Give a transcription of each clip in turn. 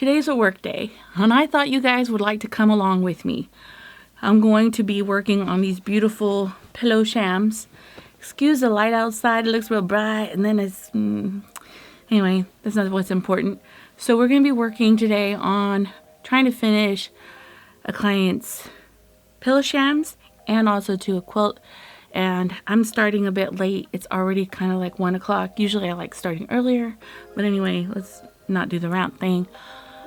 today's a work day, and I thought you guys would like to come along with me. I'm going to be working on these beautiful pillow shams. Excuse the light outside, it looks real bright, and then it's, anyway, that's not what's important. So we're going to be working today on trying to finish a client's pillow shams and also to a quilt. And I'm starting a bit late. It's already kind of like 1 o'clock. Usually I like starting earlier, but anyway, let's not do the round thing,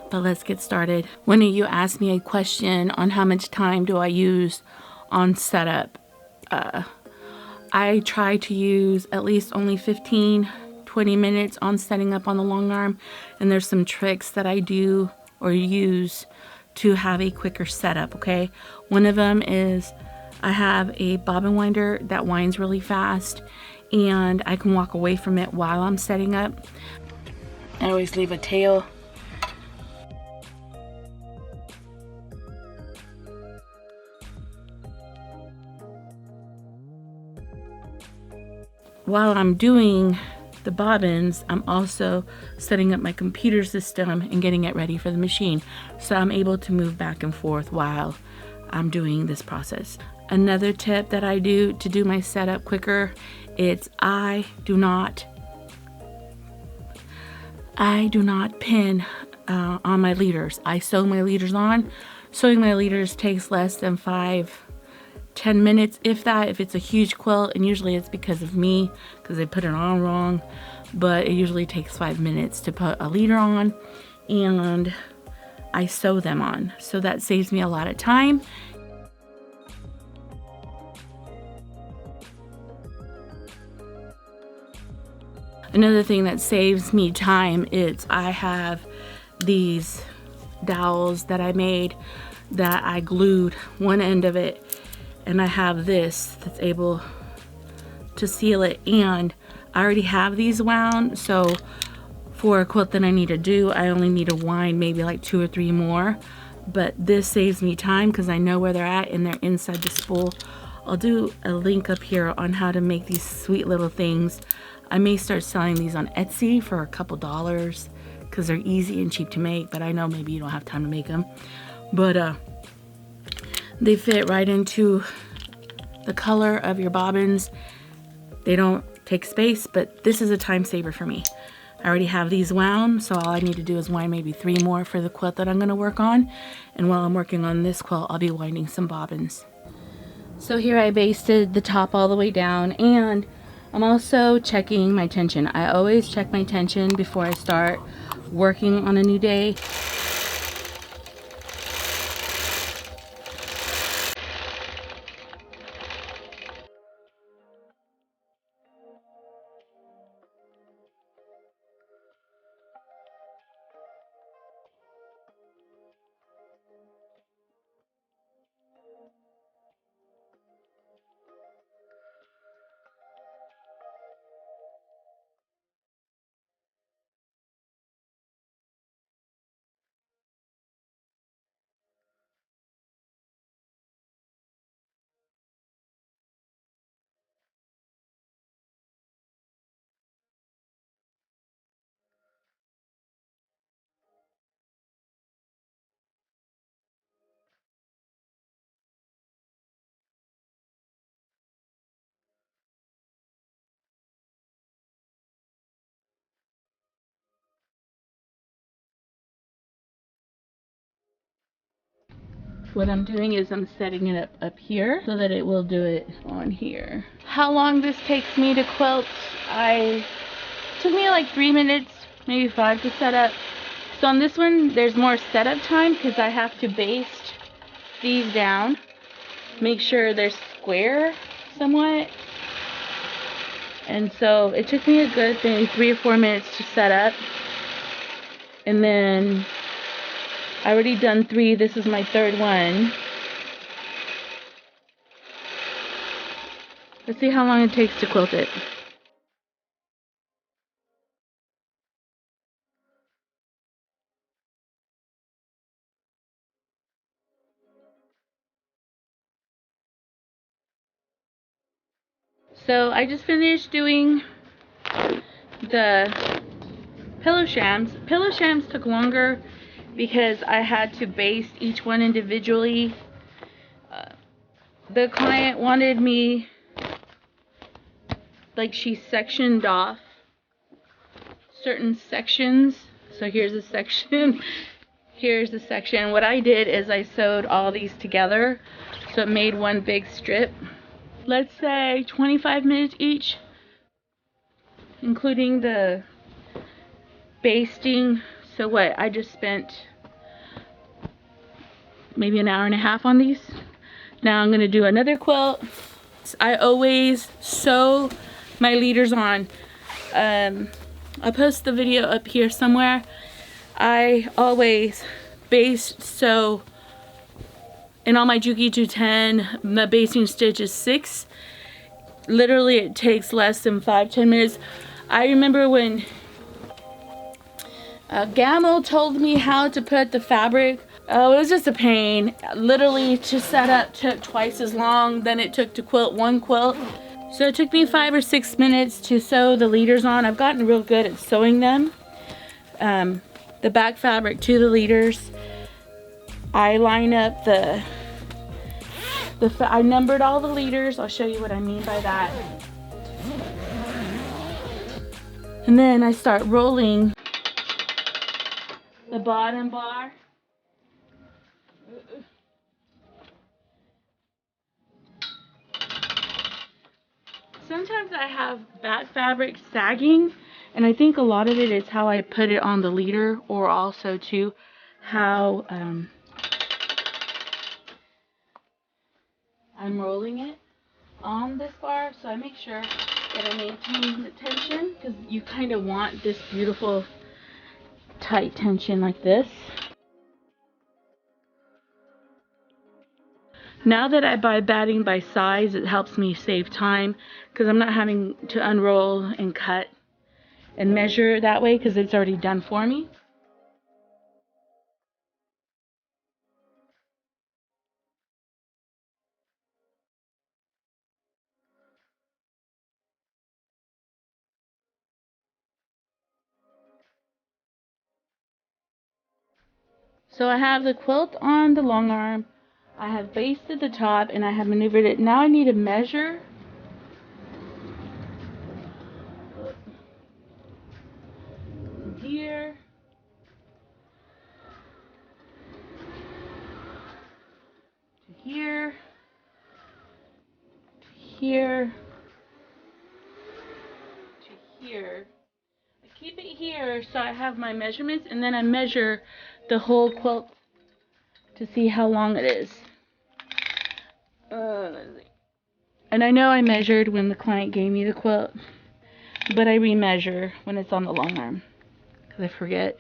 but let's get started. One of you asked me a question on how much time do I use on setup. I try to use at least only 15-20 minutes on setting up on the long arm, and there's some tricks that I do or use to have a quicker setup. Okay, one of them is I have a bobbin winder that winds really fast, and I can walk away from it while I'm setting up. I always leave a tail. While I'm doing the bobbins, I'm also setting up my computer system and getting it ready for the machine, so I'm able to move back and forth while I'm doing this process. Another tip that I do to do my setup quicker, it's I do not pin on my leaders. I sew my leaders on. Sewing my leaders takes less than 5-10 minutes, if that, if it's a huge quilt, and usually it's because of me, because I put it on wrong, but it usually takes 5 minutes to put a leader on, and I sew them on, so that saves me a lot of time. Another thing that saves me time is I have these dowels that I made that I glued one end of it, and I have this that's able to seal it, and I already have these wound, so for a quilt that I need to do, I only need to wind maybe like 2 or 3 more, but this saves me time because I know where they're at and they're inside the spool. I'll do a link up here on how to make these sweet little things. I may start selling these on Etsy for a couple dollars because they're easy and cheap to make, but I know maybe you don't have time to make them. But they fit right into the color of your bobbins. They don't take space, but this is a time saver for me. I already have these wound, so all I need to do is wind maybe 3 more for the quilt that I'm going to work on. And while I'm working on this quilt, I'll be winding some bobbins. So here I basted the top all the way down, and I'm also checking my tension. I always check my tension before I start working on a new day. What I'm doing is I'm setting it up here so that it will do it on here. How long this takes me to quilt, took me like 3 minutes, maybe 5 to set up. So on this one, there's more setup time because I have to baste these down, make sure they're square somewhat. And so it took me a good maybe 3 or 4 minutes to set up. And then I already done 3. This is my 3rd one. Let's see how long it takes to quilt it. So I just finished doing the pillow shams. Pillow shams took longer because I had to baste each one individually. The client wanted me, like, she sectioned off certain sections. So here's a section, here's the section. What I did is I sewed all these together, so it made one big strip. Let's say 25 minutes each, including the basting. So what, I just spent maybe an hour and a half on these. Now I'm gonna do another quilt. I always sew my leaders on. I'll post the video up here somewhere. I always baste sew. In all my Juki 210, the basting stitch is 6. Literally, it takes less than 5-10 minutes. I remember when Gamel told me how to put the fabric. Oh, it was just a pain. Literally, to set up took twice as long than it took to quilt one quilt. So it took me 5 or 6 minutes to sew the leaders on. I've gotten real good at sewing them. The back fabric to the leaders. I line up I numbered all the leaders. I'll show you what I mean by that. And then I start rolling the bottom bar. Sometimes I have back fabric sagging, and I think a lot of it is how I put it on the leader, or also too how I'm rolling it on this bar. So I make sure that I maintain the tension, because you kind of want this beautiful tight tension like this. Now that I buy batting by size, it helps me save time, because I'm not having to unroll and cut and measure that way, because it's already done for me. So I have the quilt on the long arm. I have basted the top and I have maneuvered it. Now I need to measure. From here to here to here to here. I keep it here so I have my measurements, and then I measure the whole quilt to see how long it is. And I know I measured when the client gave me the quilt, but I remeasure when it's on the long arm, because I forget,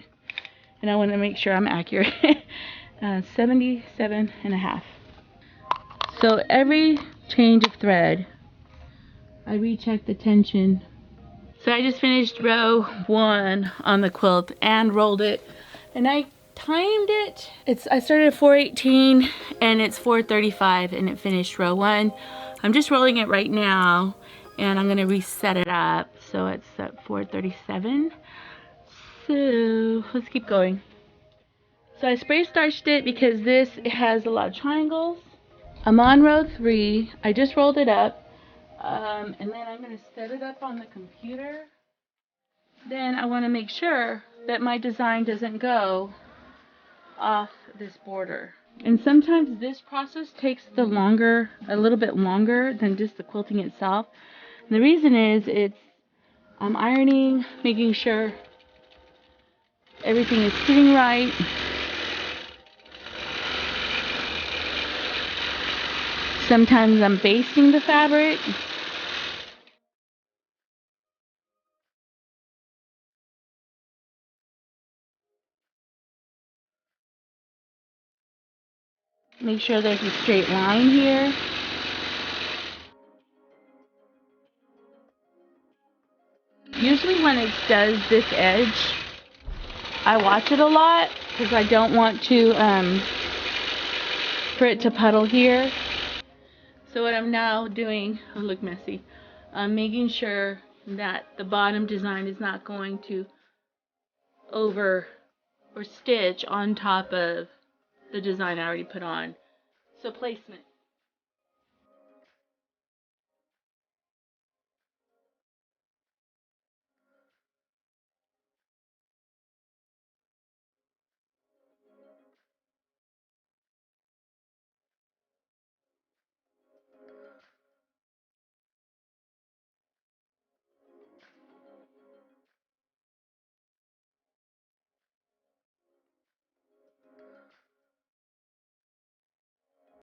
and I want to make sure I'm accurate. 77.5. So every change of thread, I recheck the tension. So I just finished row 1 on the quilt and rolled it, and I timed it. I started at 4:18 and it's 4:35, and it finished row 1. I'm just rolling it right now, and I'm gonna reset it up so it's at 4:37. So let's keep going. So I spray starched it because it has a lot of triangles. I'm on row 3. I just rolled it up, and then I'm gonna set it up on the computer. Then I want to make sure that my design doesn't go off this border. And sometimes this process takes a little bit longer than just the quilting itself. And the reason is I'm ironing, making sure everything is sitting right. Sometimes I'm basting the fabric. Make sure there's a straight line here. Usually when it does this edge, I watch it a lot because I don't want to for it to puddle here. So what I'm now doing, oh look messy, I'm making sure that the bottom design is not going to over or stitch on top of the design I already put on. So placement.